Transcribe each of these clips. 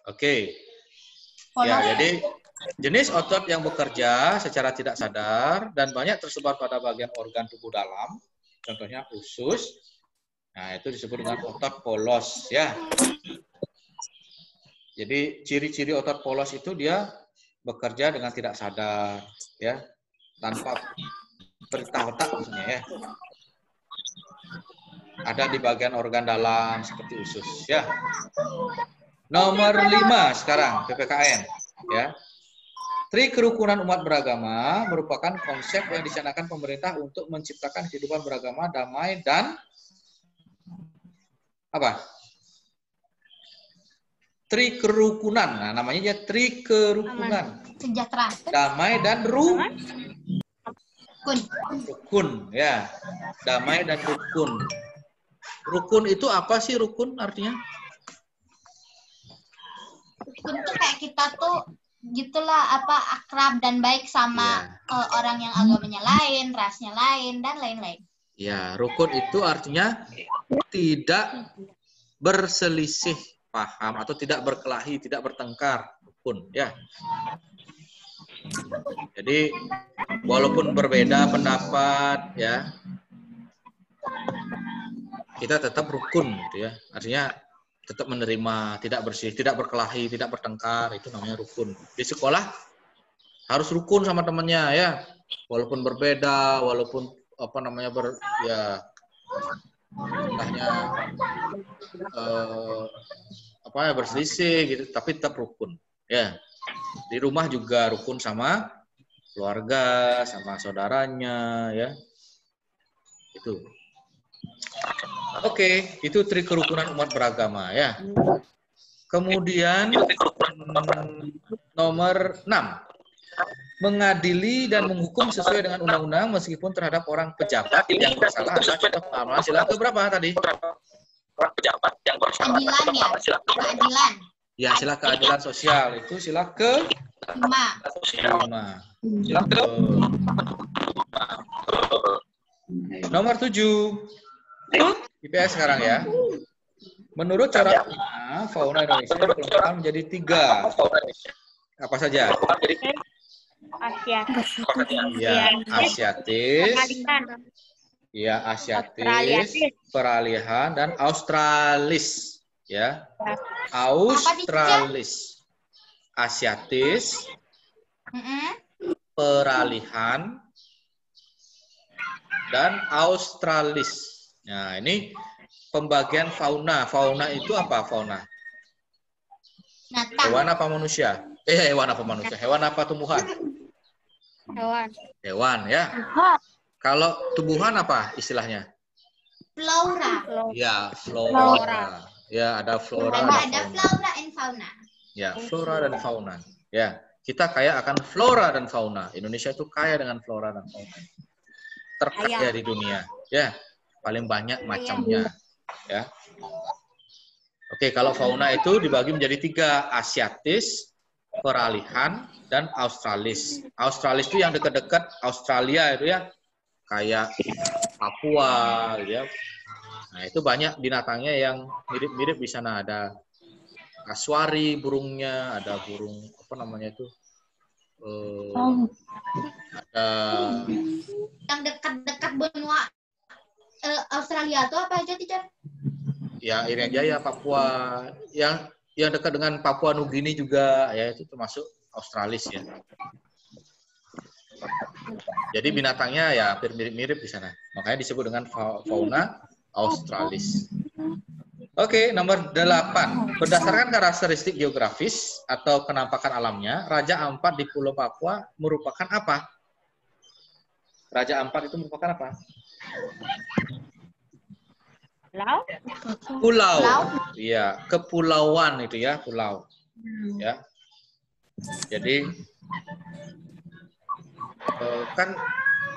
Oke. Ya, jadi jenis otot yang bekerja secara tidak sadar dan banyak tersebar pada bagian organ tubuh dalam, contohnya usus. Nah, itu disebut dengan otot polos, ya. Jadi ciri-ciri otot polos itu dia bekerja dengan tidak sadar, ya, tanpa perintah otak maksudnya, ya. Ada di bagian organ dalam seperti usus, ya. Nomor 5 sekarang PPKN, ya. Tri kerukunan umat beragama merupakan konsep yang dicanangkan pemerintah untuk menciptakan kehidupan beragama damai dan apa? Tri kerukunan. Nah, namanya ya tri kerukunan. Sejahtera. Damai dan rukun, ya. Damai dan rukun. Rukun itu apa sih rukun artinya? Rukun tuh kayak kita tuh gitulah akrab dan baik sama orang yang agamanya lain, rasnya lain dan lain-lain. Ya, rukun itu artinya tidak berselisih paham atau tidak berkelahi, tidak bertengkar, rukun, ya. Jadi walaupun berbeda pendapat, ya, kita tetap rukun, gitu ya. Artinya tetap menerima, tidak bersih, tidak berkelahi, tidak bertengkar, itu namanya rukun. Di sekolah harus rukun sama temannya, ya. Walaupun berbeda, walaupun apa namanya entahnya berselisih gitu, tapi tetap rukun, ya. Di rumah juga rukun sama keluarga, sama saudaranya, ya. Itu. Oke, itu tri kerukunan umat beragama, ya. Kemudian nomor 6. Mengadili dan menghukum sesuai dengan undang-undang meskipun terhadap orang pejabat yang bersalah atas contoh keamanan. Sila ke berapa tadi? Keadilan ya. Keadilan. Ya, sila keadilan sosial. Itu sila ke 5. Sila ke nomor 7. IPS sekarang, ya. Menurut cara fauna Indonesia dikelompokkan menjadi 3. Apa saja? Asiatis. Ya, Asiatis. Ya, Asiatis, peralihan, dan Australis. Ya, Australis. Asiatis, peralihan, dan Australis. Nah, ini pembagian fauna. Fauna itu apa fauna? Hewan apa manusia? Hewan apa manusia? Hewan apa tumbuhan? Hewan, ya. Kalau tumbuhan apa istilahnya? Flora. Ya, flora. Ya, ada flora. Ada flora and fauna. Ya, flora dan fauna. Ya, kita kaya akan flora dan fauna. Indonesia itu kaya dengan flora dan fauna. Terkaya di dunia. Ya, paling banyak macamnya. Ya. Oke, kalau fauna itu dibagi menjadi 3, Asiatis, peralihan, dan Australis. Australis itu yang dekat-dekat Australia itu, ya, kayak Papua, gitu ya. Nah, itu banyak binatangnya yang mirip-mirip di sana. Ada kasuari burungnya, ada burung apa namanya itu? Ada yang dekat-dekat benua Australia itu apa aja, Teacher? Ya, Irian Jaya, Papua, yang dekat dengan Papua Nugini juga, ya, itu termasuk Australis, ya. Jadi binatangnya ya hampir mirip-mirip di sana. Makanya disebut dengan fauna Australis. Oke, nomor 8. Berdasarkan karakteristik geografis atau penampakan alamnya, Raja Ampat di Pulau Papua merupakan apa? Raja Ampat itu merupakan apa? Pulau. Iya, kepulauan itu, ya, pulau. Ya. Jadi kan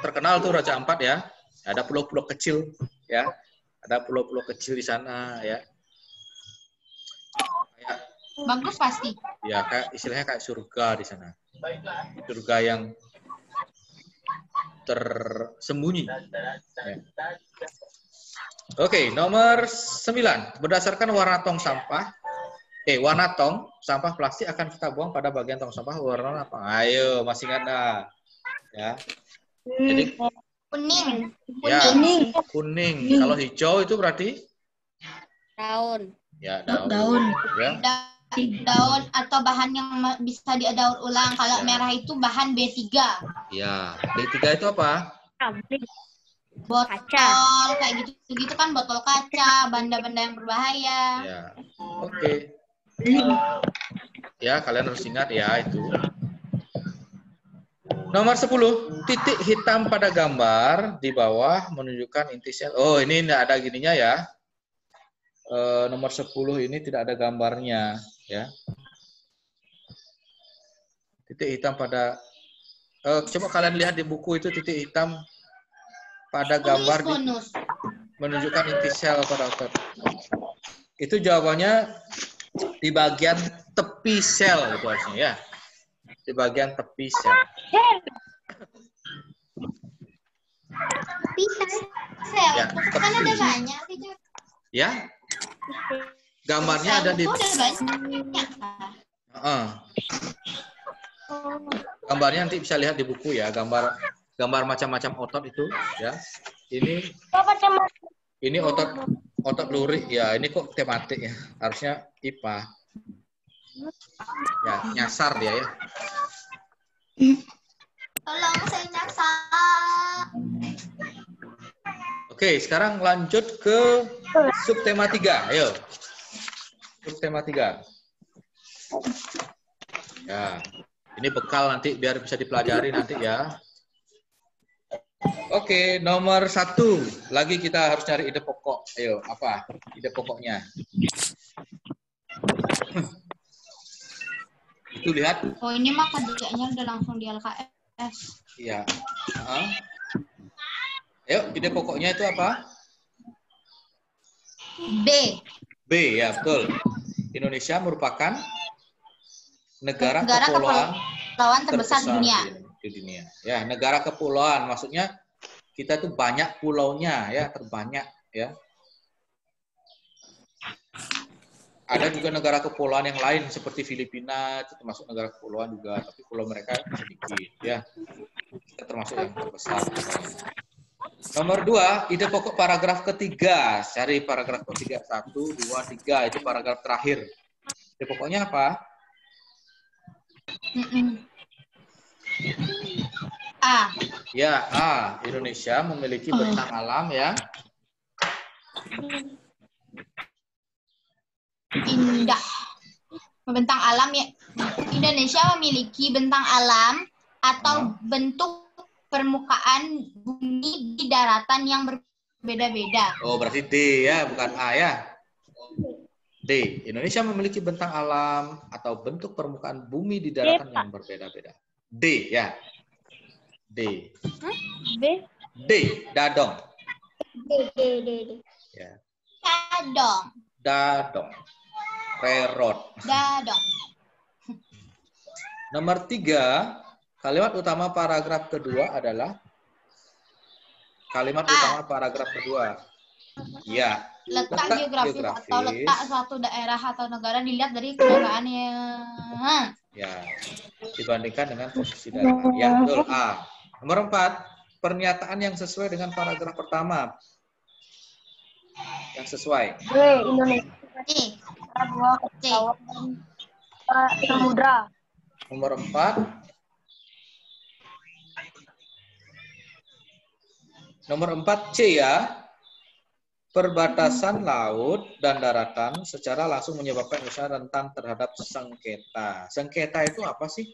terkenal tuh Raja Ampat, ya. Ada pulau-pulau kecil, ya. Ada pulau-pulau kecil di sana, ya. Kayak, bagus pasti. Ya, kayak istilahnya kayak surga di sana. Surga yang tersembunyi. Ya. Oke, nomor 9. Berdasarkan warna tong sampah, Warna tong sampah plastik akan kita buang pada bagian tong sampah warna apa? Ayo, masih ingat dah. Ya. Jadi Kuning. ya, kuning. Kalau hijau itu berarti Daun. ya daun. Ya. Daun atau bahan yang bisa didaur ulang. Kalau Ya. merah itu bahan B3. Ya, B3 itu apa? Botol kayak gitu kan, botol kaca, benda-benda yang berbahaya. Ya. Oke. Ya, kalian harus ingat ya itu. Nomor 10, titik hitam pada gambar di bawah menunjukkan inti sel. Oh, ini tidak ada gininya ya. Nomor 10 ini tidak ada gambarnya ya. Titik hitam pada coba kalian lihat di buku itu titik hitam pada gambar menunjukkan inti sel pada otot. Itu jawabannya di bagian tepi sel itu harusnya ya. Di bagian tepi sel. Tepi sel. Ya, Kan ada banyak. Ya. Gambarnya ada di ada banyak. Gambarnya nanti bisa lihat di buku ya, gambar macam-macam otot itu ya. Ini otot lurik ya, ini kok tematik ya. Harusnya IPA. Ya, nyasar dia ya. Tolong saya nyasar. Oke, sekarang lanjut ke subtema 3. Ayo. Subtema 3. Ya. Ini bekal nanti biar bisa dipelajari nanti ya. Oke, nomor 1. Lagi kita harus cari ide pokok. Ayo, apa ide pokoknya? Itu lihat. Oh, ini mah kerjanya udah langsung di LKS. Iya. Ayo, ide pokoknya itu apa? B. B, ya betul. Indonesia merupakan negara kepulauan terbesar di dunia. Di dunia. Ya, negara kepulauan maksudnya kita tuh banyak pulaunya ya, terbanyak ya. Ada juga negara kepulauan yang lain seperti Filipina, itu termasuk negara kepulauan juga, tapi pulau mereka sedikit ya. Kita termasuk yang terbesar. Nomor 2, ide pokok paragraf ketiga. Cari paragraf ketiga. 1, 2, 3, itu paragraf terakhir. Ide pokoknya apa? A. Ya, A. Indonesia memiliki bentang alam ya. Indah. Bentang alam ya. Indonesia memiliki bentang alam atau bentuk permukaan bumi di daratan yang berbeda-beda. Oh, berarti D ya, bukan A ya. D. Indonesia memiliki bentang alam atau bentuk permukaan bumi di daratan yang berbeda-beda. D ya. D. D. Dadong. D. Ya. Dadong. Rerot. Dadong. Nomor 3, kalimat utama paragraf kedua adalah kalimat utama paragraf kedua. Ya. Letak geografis atau letak suatu daerah atau negara dilihat dari kendaraannya. Ya. Dibandingkan dengan posisi daerah. Ya, betul. A. Nomor 4, pernyataan yang sesuai dengan paragraf pertama. Yang sesuai. B. Indonesia. C. Samudra. Nomor 4. Nomor 4 C ya. Perbatasan laut dan daratan secara langsung menyebabkan usaha rentan terhadap sengketa. Sengketa itu apa sih?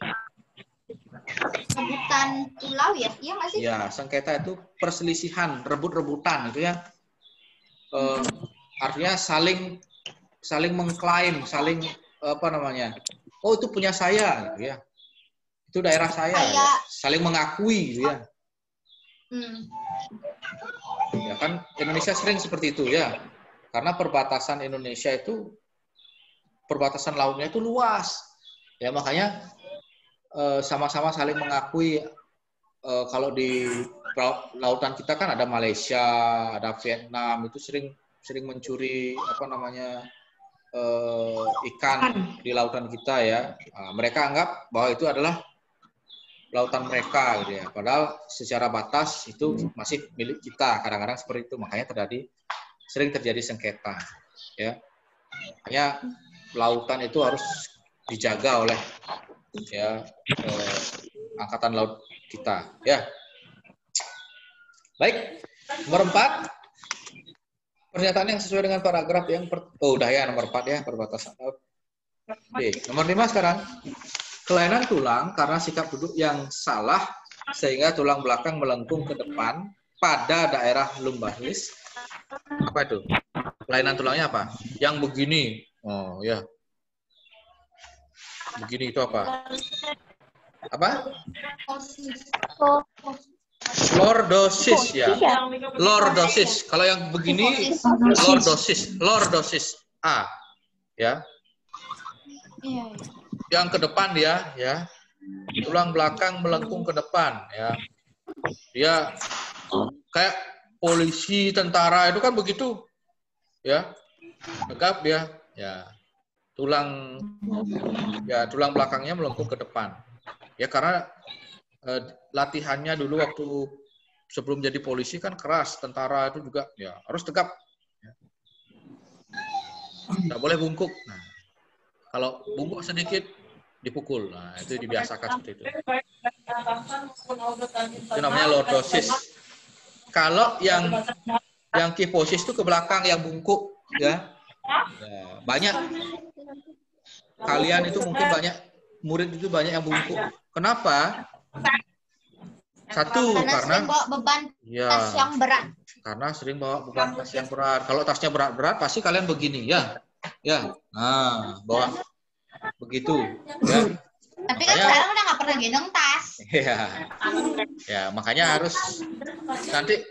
Rebutan pulau ya? Iya nggak sih? Ya, sengketa itu perselisihan, rebut-rebutan itu ya. Artinya saling mengklaim, saling apa namanya? Oh, itu punya saya gitu ya. Itu daerah saya ya. Saling mengakui gitu ya. Ya kan Indonesia sering seperti itu ya. Karena perbatasan Indonesia itu perbatasan lautnya itu luas. Ya makanya sama-sama saling mengakui kalau di lautan kita kan ada Malaysia, ada Vietnam, itu sering mencuri apa namanya ikan di lautan kita ya. Mereka anggap bahwa itu adalah lautan mereka gitu ya. Padahal secara batas itu masih milik kita. Kadang-kadang seperti itu. Makanya sering terjadi sengketa ya. Makanya lautan itu harus dijaga oleh ya angkatan laut kita ya. Baik, nomor 4. Pernyataan yang sesuai dengan paragraf yang udah ya nomor 4 ya, perbatasan laut. Oke, nomor 5 sekarang. Kelainan tulang karena sikap duduk yang salah sehingga tulang belakang melengkung ke depan pada daerah lumbalis. Apa itu? Kelainan tulangnya apa? Yang begini. Oh ya. Begini itu apa? Apa? Lordosis ya. Lordosis. Kalau yang begini lordosis A. Ya. Yang ke depan dia ya. Tulang belakang melengkung ke depan ya. Dia kayak polisi, tentara itu kan begitu. Ya. Tegap dia ya. Tulang belakangnya melengkung ke depan. Ya karena latihannya dulu waktu sebelum jadi polisi kan keras, tentara itu juga ya harus tegap. Nggak boleh bungkuk. Nah, kalau bungkuk sedikit dipukul. Nah, itu dibiasakan seperti itu. Itu namanya lordosis. Kalau yang kifosis itu ke belakang yang bungkuk ya. Ya, banyak kalian itu mungkin banyak murid itu banyak yang bungkuk. Kenapa? Satu, karena sering bawa beban tas yang berat. Karena sering bawa beban tas yang berat. Kalau tasnya berat-berat, pasti kalian begini ya. Ya, nah, bawa begitu. Ya. Tapi kan sekarang udah nggak pernah gendong tas. Ya, makanya harus nanti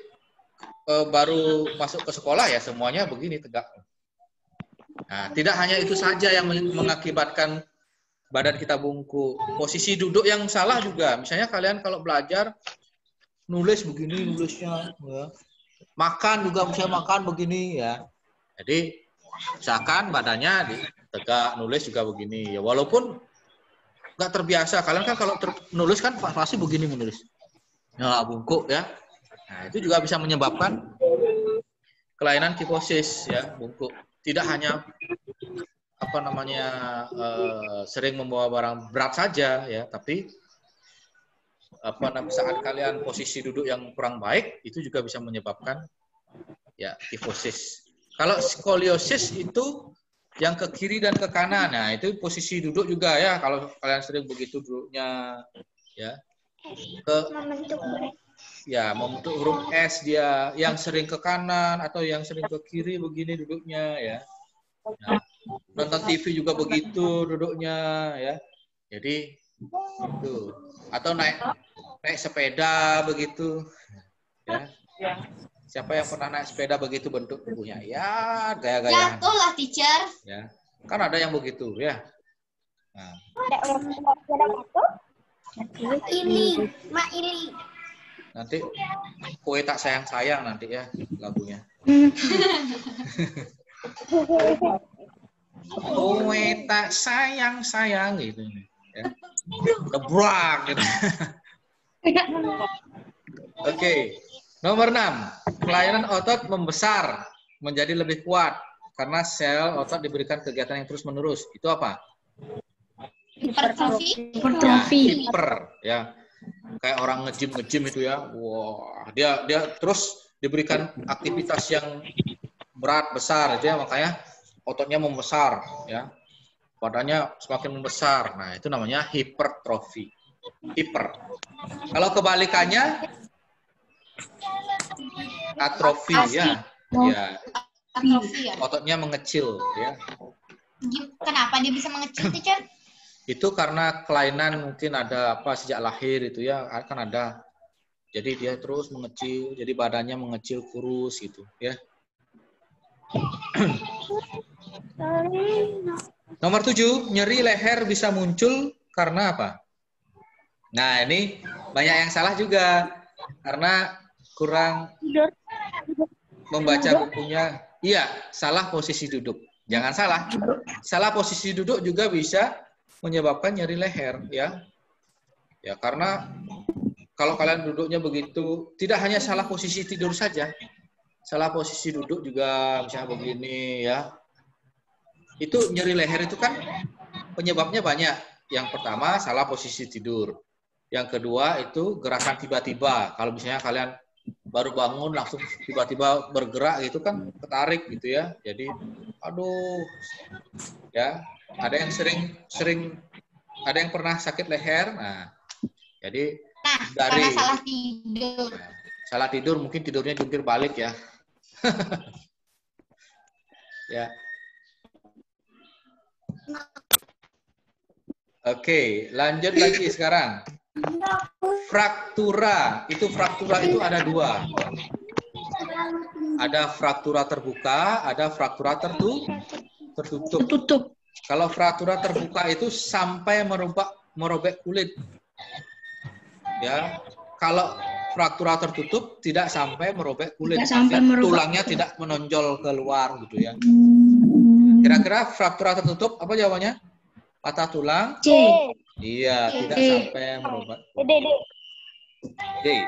baru masuk ke sekolah ya semuanya begini tegak. Nah, tidak hanya itu saja yang mengakibatkan badan kita bungkuk. Posisi duduk yang salah juga. Misalnya kalian kalau belajar nulis begini nulisnya, ya. Makan juga misalnya makan begini ya. Jadi misalkan badannya tegak, nulis juga begini. Ya walaupun nggak terbiasa. Kalian kan kalau nulis kan pasti begini menulis. Ya bungkuk ya. Nah itu juga bisa menyebabkan kelainan kifosis ya bungkuk. Tidak hanya sering membawa barang berat saja ya, tapi saat kalian posisi duduk yang kurang baik itu juga bisa menyebabkan ya kifosis. Kalau skoliosis itu yang ke kiri dan ke kanan, nah itu posisi duduk juga ya. Kalau kalian sering begitu duduknya ya membentuk huruf S dia yang sering ke kanan atau yang sering ke kiri begini duduknya ya. Nah, nonton TV juga begitu duduknya ya. Jadi itu atau naik sepeda begitu ya. Siapa yang pernah naik sepeda begitu bentuk tubuhnya? Ya, gaya-gayaan. Jatuh lah, teacher. Ya. Kan ada yang begitu ya. Nah. Ili, Mak Ili. Nanti kue tak sayang-sayang nanti ya lagunya. Kue tak sayang-sayang gitu ya. Gebrak gitu. Oke. Nomor 6. Kelainan otot membesar menjadi lebih kuat karena sel otot diberikan kegiatan yang terus-menerus. Itu apa? Hipertrofi. Hiper ya. Kayak orang nge-gym itu ya. Wah, dia terus diberikan aktivitas yang berat besar itu ya, makanya ototnya membesar ya. Badannya semakin membesar. Nah, itu namanya hipertrofi. Hiper. Kalau kebalikannya atrofi ya. Ya. Atrofi ya. Ototnya mengecil ya. Kenapa dia bisa mengecil, teacher? Itu karena kelainan mungkin ada sejak lahir itu ya, kan ada. Jadi dia terus mengecil, jadi badannya mengecil kurus gitu ya. Nomor 7, nyeri leher bisa muncul karena apa? Nah, ini banyak yang salah juga. Karena kurang membaca bukunya. Iya, salah posisi duduk. Jangan salah. Salah posisi duduk juga bisa menyebabkan nyeri leher, ya. Ya, karena kalau kalian duduknya begitu, tidak hanya salah posisi tidur saja. Salah posisi duduk juga, misalnya begini, ya. Itu nyeri leher itu kan penyebabnya banyak. Yang pertama, salah posisi tidur. Yang kedua, itu gerakan tiba-tiba. Kalau misalnya kalian baru bangun langsung tiba-tiba bergerak gitu kan ketarik gitu ya. Jadi aduh ya, ada yang sering ada yang pernah sakit leher. Nah, jadi dari karena salah tidur. Salah tidur mungkin tidurnya jungkir balik ya. Ya. Oke, lanjut lagi sekarang. Fraktura itu ada dua. Ada fraktura terbuka, ada fraktura tertutup. Kalau fraktura terbuka itu sampai merobek kulit. Ya, kalau fraktura tertutup tidak sampai merobek kulit. Tulangnya tidak menonjol keluar gitu ya. Kira-kira fraktura tertutup apa jawabannya? Patah tulang? C. Iya, tidak sampai merobek. D.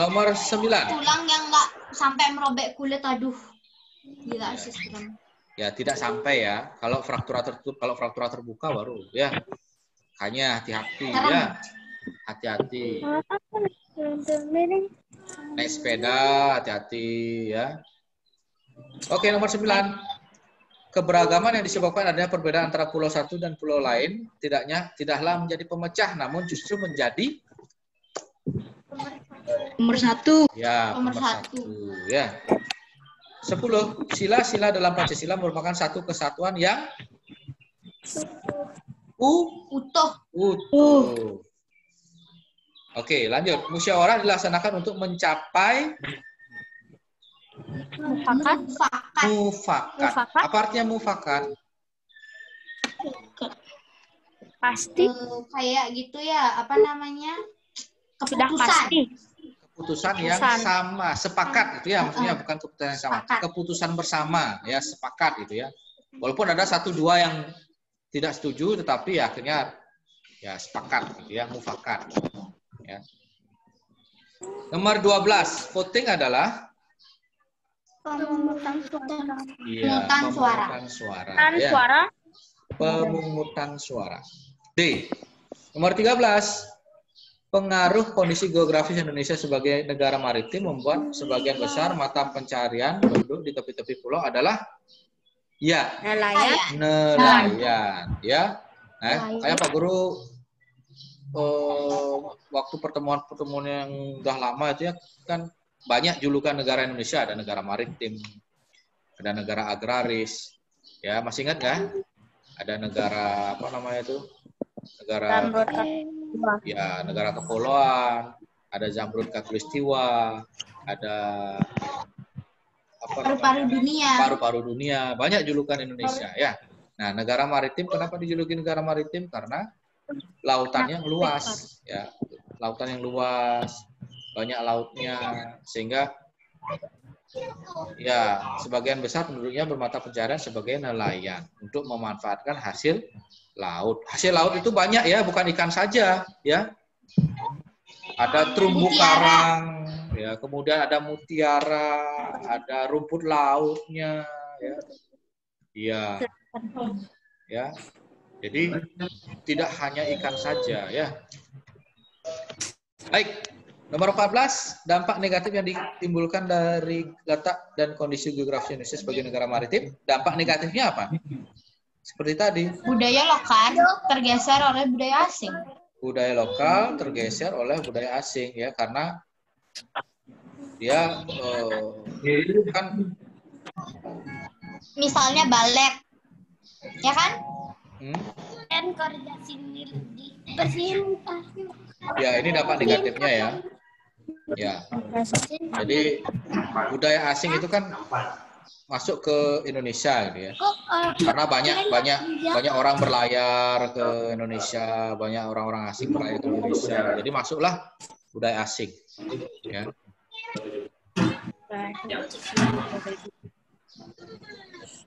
Nomor 9. Tulang yang nggak sampai merobek kulit, aduh. Gila sistem. Ya, tidak sampai ya. Kalau fraktura tertutup, kalau fraktura terbuka baru ya. Hanya hati-hati ya. Hati-hati. Naik sepeda, hati-hati ya. Oke, nomor 9. Keberagaman yang disebabkan adanya perbedaan antara pulau satu dan pulau lain tidaklah menjadi pemecah, namun justru menjadi Nomor 1. ya, nomor 1 ya. 10. Sila-sila dalam Pancasila merupakan satu kesatuan yang utuh. Oke, lanjut. Musyawarah dilaksanakan untuk mencapai mufakat. Apa artinya mufakat? Pasti. Kayak gitu ya, apa namanya? Keputusan yang sama, sepakat itu ya, maksudnya bukan keputusan yang sama. Keputusan bersama ya, sepakat gitu ya. Walaupun ada 1-2 yang tidak setuju, tetapi ya akhirnya ya sepakat gitu ya, mufakat. Ya. Nomor 12, voting adalah Pemungutan suara. iya, pemungutan suara. Ya. Pemungutan suara. D. Nomor 13. Pengaruh kondisi geografis Indonesia sebagai negara maritim membuat sebagian besar mata pencarian penduduk di tepi-tepi pulau adalah ya, nelayan. Ya. Kayak Pak Guru waktu pertemuan yang udah lama itu ya kan banyak julukan negara Indonesia, ada negara maritim, ada negara agraris, ya masih ingat nggak? Ada negara apa namanya itu? Negara kepulauan, ada Zamrud Khatulistiwa, ada paru-paru dunia, banyak julukan Indonesia ya. Nah, negara maritim kenapa dijuluki negara maritim? Karena lautannya luas, ya, lautan yang luas. Banyak lautnya, sehingga ya sebagian besar penduduknya bermata pencarian sebagai nelayan untuk memanfaatkan hasil laut. Hasil laut itu banyak ya, bukan ikan saja ya. Ada terumbu karang, ya, kemudian ada mutiara, ada rumput lautnya, ya. Iya. Ya. Jadi tidak hanya ikan saja ya. Baik. Nomor 14, dampak negatif yang ditimbulkan dari letak dan kondisi geografis Indonesia sebagai negara maritim. Dampak negatifnya apa? Seperti tadi. Budaya lokal tergeser oleh budaya asing. Budaya lokal tergeser oleh budaya asing ya, karena dia kan misalnya balet, ya kan? Ya, ini dampak negatifnya ya. Ya, jadi budaya asing itu kan masuk ke Indonesia gitu ya. Karena banyak orang berlayar ke Indonesia, banyak orang-orang asing berlayar ke Indonesia. Jadi masuklah budaya asing. Ya.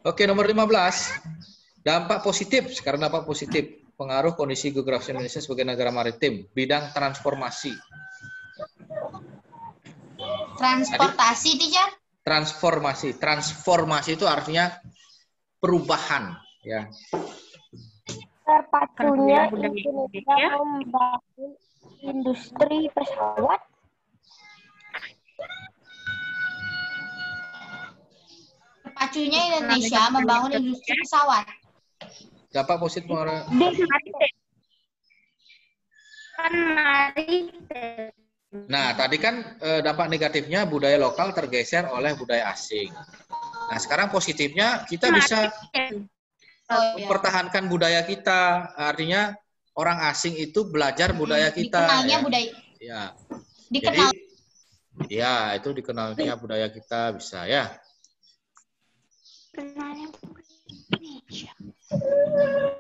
Oke, nomor 15. Dampak positif. Sekarang dampak positif. Pengaruh kondisi geografis Indonesia sebagai negara maritim. Bidang transformasi. Transportasi, teacher. Transformasi. Transformasi itu artinya perubahan. Ya. Terpacunya Indonesia membangun industri pesawat. Terpacunya Indonesia membangun industri pesawat. Dampak positif pengaruh. Kan maritim. Nah, tadi kan dampak negatifnya budaya lokal tergeser oleh budaya asing. Nah, sekarang positifnya kita bisa mempertahankan budaya kita. Artinya orang asing itu belajar budaya kita. Dikenalnya Ya. budaya. Ya. Dikenal. Jadi, ya, itu dikenalnya budaya kita bisa ya.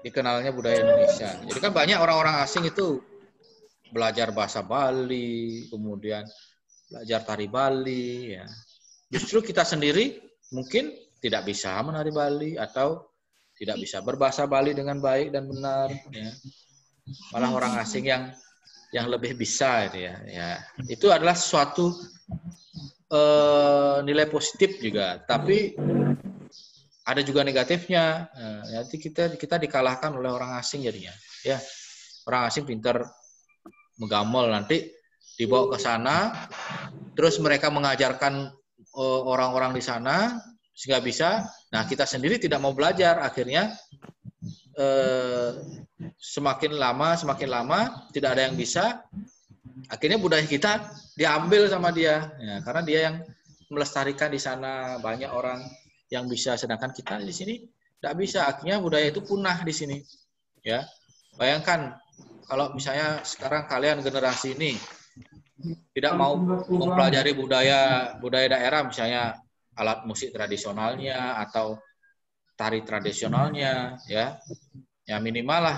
Dikenalnya budaya Indonesia. Jadi kan banyak orang-orang asing itu belajar bahasa Bali, kemudian belajar tari Bali, ya. Justru kita sendiri mungkin tidak bisa menari Bali atau tidak bisa berbahasa Bali dengan baik dan benar, ya. Malah orang asing yang lebih bisa, gitu ya. Ya, itu adalah suatu nilai positif juga, tapi ada juga negatifnya. Nanti kita dikalahkan oleh orang asing jadinya, ya. Orang asing pintar menggamel, nanti dibawa ke sana, terus mereka mengajarkan orang-orang di sana sehingga bisa. Nah, kita sendiri tidak mau belajar, akhirnya semakin lama tidak ada yang bisa. Akhirnya budaya kita diambil sama dia, ya, karena dia yang melestarikan di sana, banyak orang yang bisa, sedangkan kita di sini tidak bisa. Akhirnya budaya itu punah di sini, ya. Bayangkan kalau misalnya sekarang kalian generasi ini tidak mau mempelajari budaya daerah, misalnya alat musik tradisionalnya atau tari tradisionalnya, ya minimal lah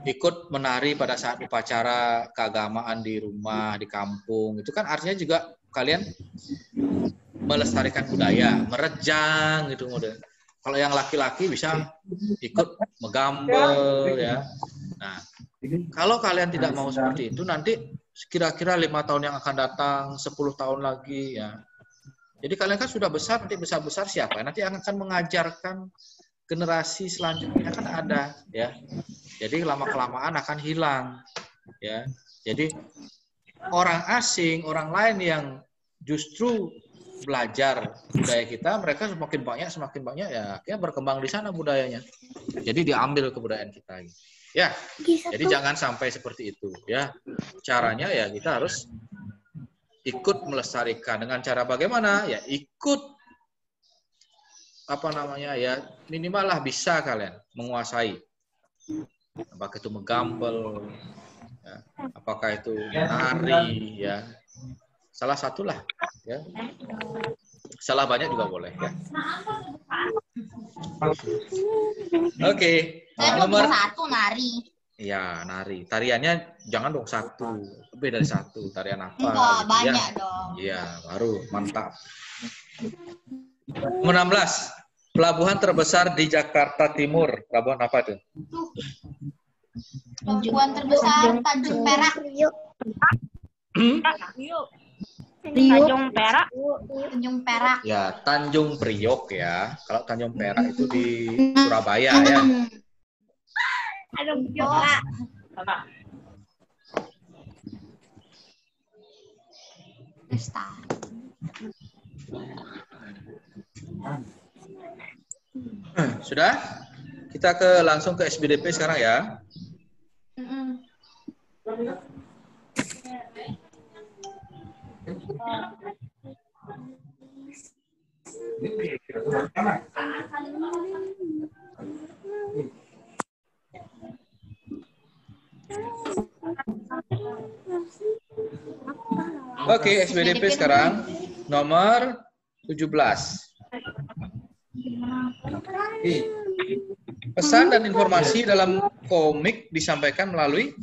ikut menari pada saat upacara keagamaan di rumah, di kampung. Itu kan artinya juga kalian melestarikan budaya, merejang gitu model. Kalau yang laki-laki bisa ikut megambel, ya. Nah, kalau kalian tidak mau seperti itu, nanti kira-kira 5 tahun yang akan datang, 10 tahun lagi, ya. Jadi kalian kan sudah besar, nanti besar-besar siapa? Nanti akan mengajarkan generasi selanjutnya kan ada, ya. Jadi lama-kelamaan akan hilang, ya. Jadi orang asing, orang lain yang justru belajar budaya kita, mereka semakin banyak, ya, akhirnya berkembang di sana budayanya. Jadi diambil kebudayaan kita. Ya, jadi jangan sampai seperti itu, ya. Caranya ya kita harus ikut melestarikan dengan cara bagaimana? Ya ikut ya minimal lah bisa kalian menguasai. Apakah itu menggambel, ya. Apakah itu menari, ya. Salah satulah, ya. Salah banyak juga boleh, ya. Oke. Nomor 1 nari. Iya, nari. Tariannya jangan dong 1, lebih dari 1. Tarian apa? Enggak, gitu, banyak ya. dong. Iya, baru mantap. Nomor 16. Pelabuhan terbesar di Jakarta Timur. Pelabuhan apa itu? Pelabuhan terbesar Tanjung Perak. Tanjung Perak. Tanjung Perak. Ya, Tanjung Priok, ya. Kalau Tanjung Perak itu di Surabaya, ya. Tanjung Perak. Sudah? Kita langsung ke SBDP sekarang, ya. Oke, SBDP sekarang nomor 17. Pesan dan informasi dalam komik disampaikan melalui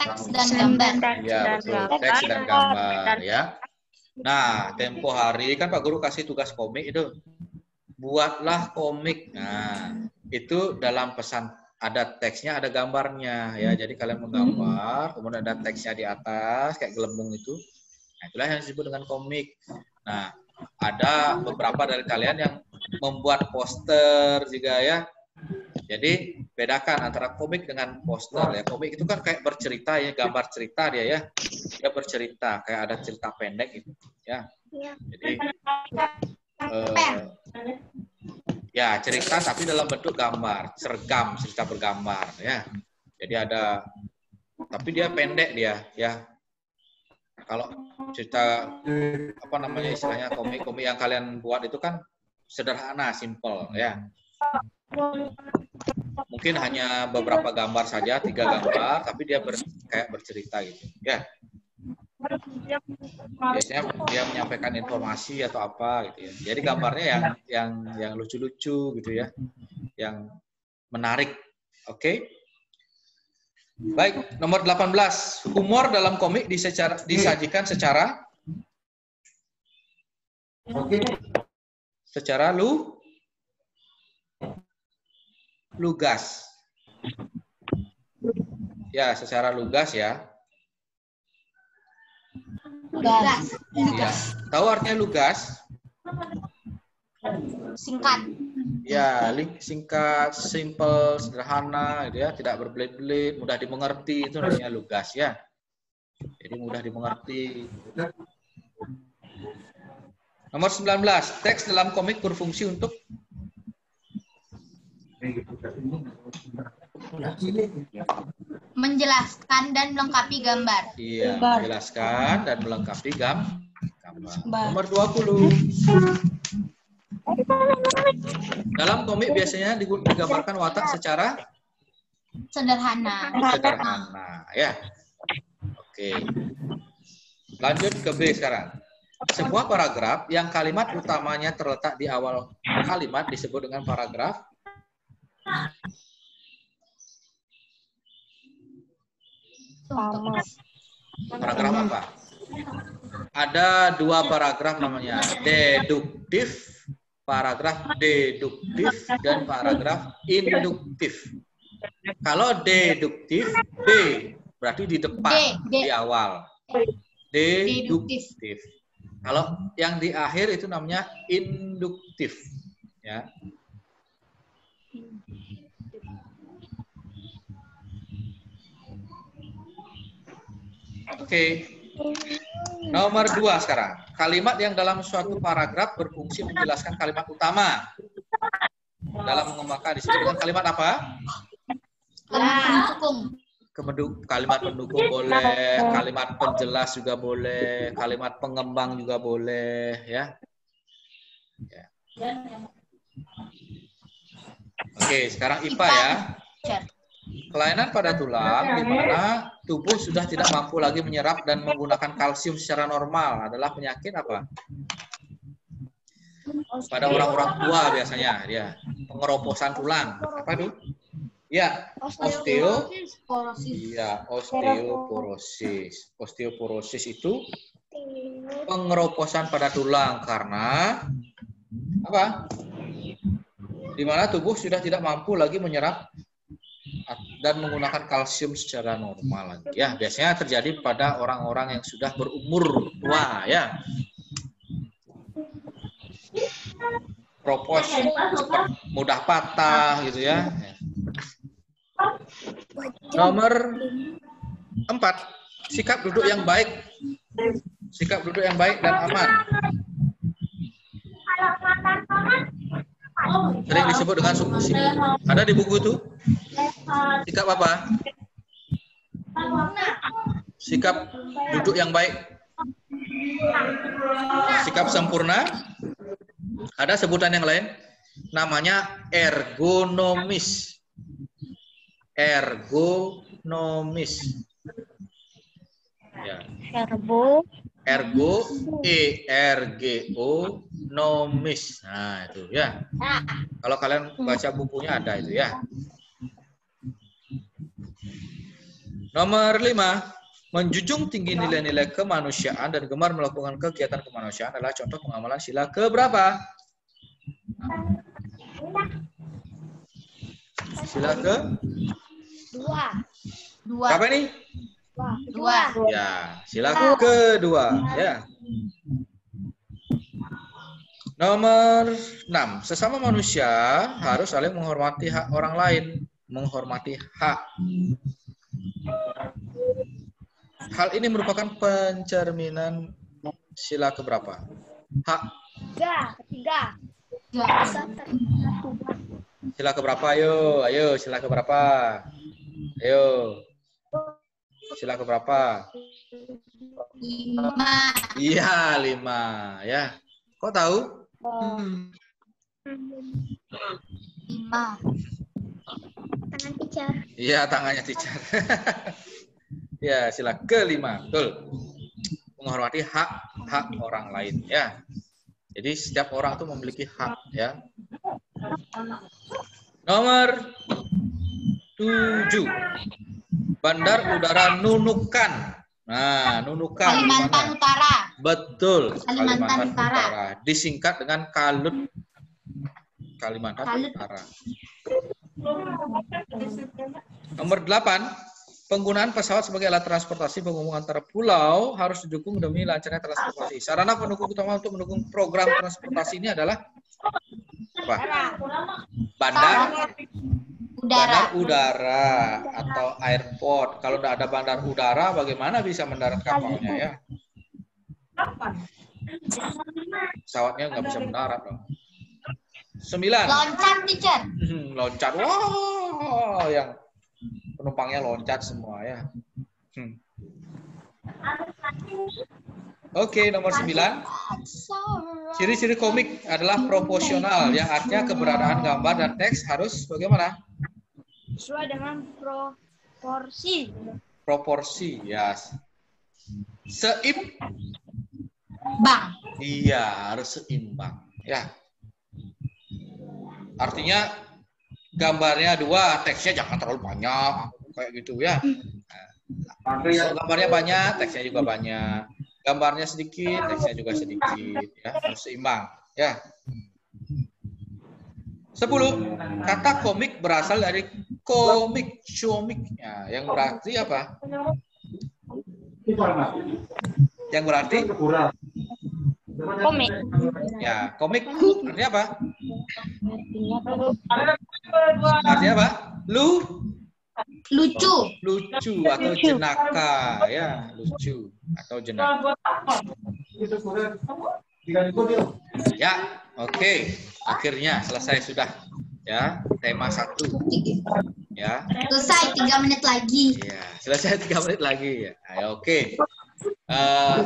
teks dan gambar. Ya, betul. Teks dan gambar, ya. Nah, tempo hari kan Pak Guru kasih tugas komik itu. Buatlah komik. Nah, itu dalam pesan ada teksnya, ada gambarnya ya. Jadi kalian menggambar, kemudian ada teksnya di atas kayak gelembung itu. Nah, itulah yang disebut dengan komik. Nah, ada beberapa dari kalian yang membuat poster juga ya. Jadi bedakan antara komik dengan poster ya. Komik itu kan kayak bercerita ya, gambar cerita dia ya. Dia bercerita kayak ada cerita pendek gitu ya. Jadi ya cerita tapi dalam bentuk gambar, sergam, cerita bergambar ya. Jadi ada tapi dia pendek dia ya. Kalau cerita apa namanya istilahnya komik-komik yang kalian buat itu kan sederhana, simple ya. Mungkin hanya beberapa gambar saja, 3 gambar, tapi dia kayak bercerita gitu ya. Biasanya dia menyampaikan informasi atau apa gitu ya. Jadi gambarnya yang lucu-lucu gitu ya, yang menarik. Oke. Baik, nomor 18. Humor dalam komik disajikan secara lugas. Ya, secara lugas ya. Lugas. Ya. Tahu artinya lugas? Singkat. Ya, singkat, simple, sederhana, gitu ya, tidak berbelit-belit, mudah dimengerti, itu namanya lugas ya. Jadi mudah dimengerti. Nomor 19, teks dalam komik berfungsi untuk Menjelaskan dan melengkapi gambar. Iya, menjelaskan dan melengkapi gambar. Nomor 20. Dalam komik biasanya digambarkan watak secara sederhana. Sederhana, ya. Oke. Lanjut ke B sekarang. Sebuah paragraf yang kalimat utamanya terletak di awal kalimat disebut dengan paragraf. Paragraf apa? Ada 2 paragraf namanya deduktif, paragraf deduktif dan paragraf induktif. Kalau deduktif, D berarti di depan, di awal. Deduktif. Kalau yang di akhir itu namanya induktif, ya. Oke. Nomor 2 sekarang. Kalimat yang dalam suatu paragraf berfungsi menjelaskan kalimat utama. Dalam mengembangkan disebut dengan kalimat apa? Kalimat pendukung boleh, kalimat penjelas juga boleh, kalimat pengembang juga boleh, ya. Oke, sekarang IPA ya. Kelainan pada tulang di mana tubuh sudah tidak mampu lagi menyerap dan menggunakan kalsium secara normal adalah penyakit apa? Pada orang-orang tua biasanya dia pengeroposan tulang. Apa itu? Ya, osteoporosis. Osteoporosis itu pengeroposan pada tulang karena apa? Di mana tubuh sudah tidak mampu lagi menyerap dan menggunakan kalsium secara normal lagi. Ya, biasanya terjadi pada orang-orang yang sudah berumur tua, ya. Propos mudah patah gitu ya. Nomor 4, sikap duduk yang baik. Sikap duduk yang baik dan aman. Sering disebut dengan ada di buku itu. Sikap apa? Sikap duduk yang baik. Sikap sempurna. Ada sebutan yang lain. Namanya ergonomis. Ergonomis. Ya. Ergo, E-R-G-O, nomis. Nah, itu ya. Kalau kalian baca bukunya ada itu ya. Nomor 5. Menjunjung tinggi nilai-nilai kemanusiaan dan gemar melakukan kegiatan kemanusiaan adalah contoh pengamalan sila keberapa? Sila ke? Dua. Berapa nih? Dua. Ya, sila kedua. Ya. Nomor 6. Sesama manusia harus saling menghormati hak orang lain. Menghormati hak. Hal ini merupakan pencerminan sila keberapa? Hak. Tiga. Sila keberapa? Ayo, sila keberapa? Ayo. Sila keberapa? 5. Iya, 5. Ya. Kok tahu? 5. Tangan teacher. Iya, tangannya teacher. Ya, sila kelima. Betul. Menghormati hak orang lain. Ya. Jadi setiap orang itu memiliki hak. Ya. Nomor 7. Bandar Udara Nunukan. Nah, Nunukan. Kalimantan Utara. Betul. Kalimantan Utara. Disingkat dengan Kalut. Kalimantan Utara. Nomor 8. Penggunaan pesawat sebagai alat transportasi penghubung antar pulau harus didukung demi lancarnya transportasi. Sarana pendukung utama untuk mendukung program transportasi ini adalah apa? Bandar udara atau airport. Kalau tidak ada bandar udara, bagaimana bisa mendarat kapalnya ya? Pesawatnya nggak bisa mendarat dong. 9. Loncat, teacher. Loncat. Wow, yang penumpangnya loncat semua ya. Oke, nomor 9. Ciri-ciri komik adalah proporsional, yang artinya keberadaan gambar dan teks harus bagaimana? Sesuai dengan proporsi. Proporsi, ya. Bang. Iya, harus seimbang. Ya. Artinya gambarnya 2, teksnya jangan terlalu banyak, kayak gitu ya. Kalau gambarnya banyak, teksnya juga banyak. Gambarnya sedikit, teksnya juga sedikit. Ya, harus seimbang. Ya. 10. Kata komik berasal dari komik. Ya, yang berarti apa? Yang berarti? Komik. Ya, komik artinya apa? Artinya apa? Lucu. Lucu atau jenaka, ya, lucu atau jenaka. Ya, oke. Akhirnya selesai sudah. Ya, tema 1. Ya. Selesai 3 menit lagi. Ya, selesai 3 menit lagi ya. Ayo, oke.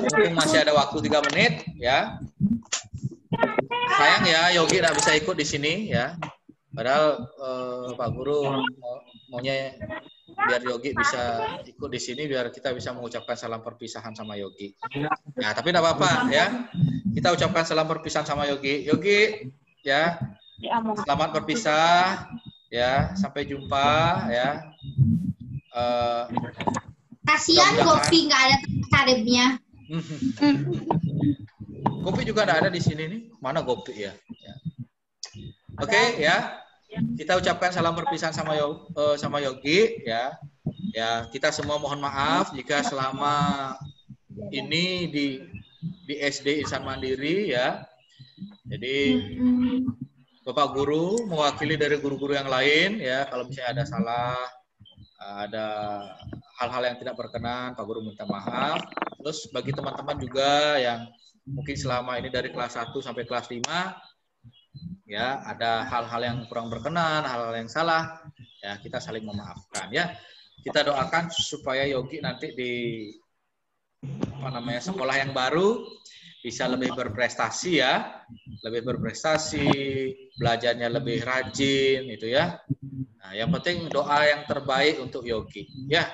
Mungkin masih ada waktu 3 menit ya. Sayang ya, Yogi tidak bisa ikut di sini ya. Padahal Pak Guru maunya biar Yogi bisa ikut di sini biar kita bisa mengucapkan salam perpisahan sama Yogi. Ya, tapi tidak apa-apa ya. Kita ucapkan salam perpisahan sama Yogi. Yogi ya. Selamat berpisah ya. Sampai jumpa ya. Kasihan Gopi nggak ada karibnya. Gopi juga ada di sini nih. Mana Gopi ya? Oke ya. Kita ucapkan salam perpisahan sama Yogi ya. Ya, kita semua mohon maaf jika selama ini di SD Insan Mandiri ya. Jadi Bapak Guru mewakili dari guru-guru yang lain ya, kalau misalnya ada salah, ada hal-hal yang tidak berkenan, Pak Guru minta maaf. Terus bagi teman-teman juga yang mungkin selama ini dari kelas 1 sampai kelas 5 ya, ada hal-hal yang kurang berkenan, hal-hal yang salah, ya kita saling memaafkan ya. Kita doakan supaya Yogi nanti di sekolah yang baru bisa lebih berprestasi ya, lebih berprestasi, belajarnya lebih rajin itu ya. Nah, yang penting doa yang terbaik untuk Yogi ya.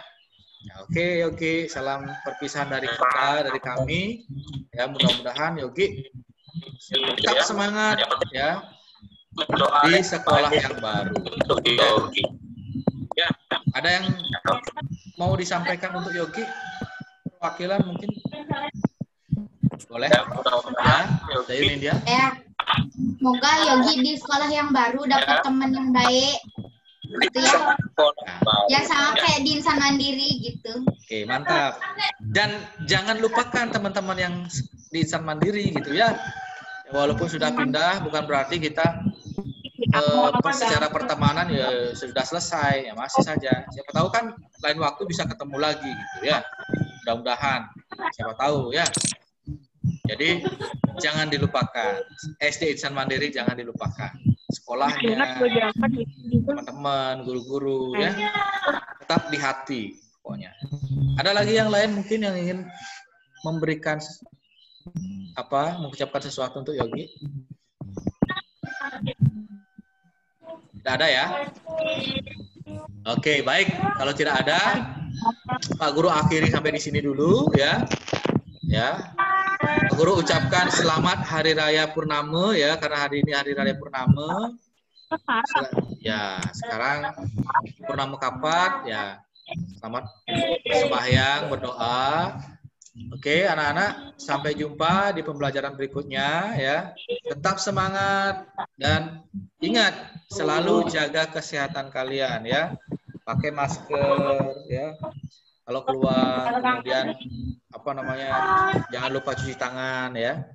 Ya, oke Yogi, salam perpisahan dari kita, dari kami ya. Mudah-mudahan Yogi tetap semangat ya di sekolah yang baru. Ya. Ada yang mau disampaikan untuk Yogi? perwakilan mungkin boleh ya, dari India. Semoga Yogi di sekolah yang baru dapat teman yang baik gitu ya. Ya sama kayak di Insan Mandiri gitu. Oke, mantap. Dan jangan lupakan teman-teman yang di Insan Mandiri gitu ya. Walaupun sudah pindah bukan berarti kita secara pertemanan ya sudah selesai, ya masih saja. Siapa tahu kan lain waktu bisa ketemu lagi gitu ya. Mudah-mudahan. Siapa tahu ya. Jadi jangan dilupakan. SD Insan Mandiri jangan dilupakan. Sekolahnya, teman-teman, guru-guru ya. Tetap di hati pokoknya. Ada lagi yang lain mungkin yang ingin memberikan mengucapkan sesuatu untuk Yogi? Tidak ada ya? Oke, baik. Kalau tidak ada, Pak Guru akhiri sampai di sini dulu ya. Ya. Pak Guru ucapkan selamat Hari Raya Purnama ya, karena hari ini Hari Raya Purnama. Ya, sekarang Purnama kapat ya. Selamat bersembahyang, berdoa. Oke, anak-anak, sampai jumpa di pembelajaran berikutnya ya. Tetap semangat dan ingat selalu jaga kesehatan kalian ya. Pakai masker ya. Kalau keluar kemudian jangan lupa cuci tangan ya.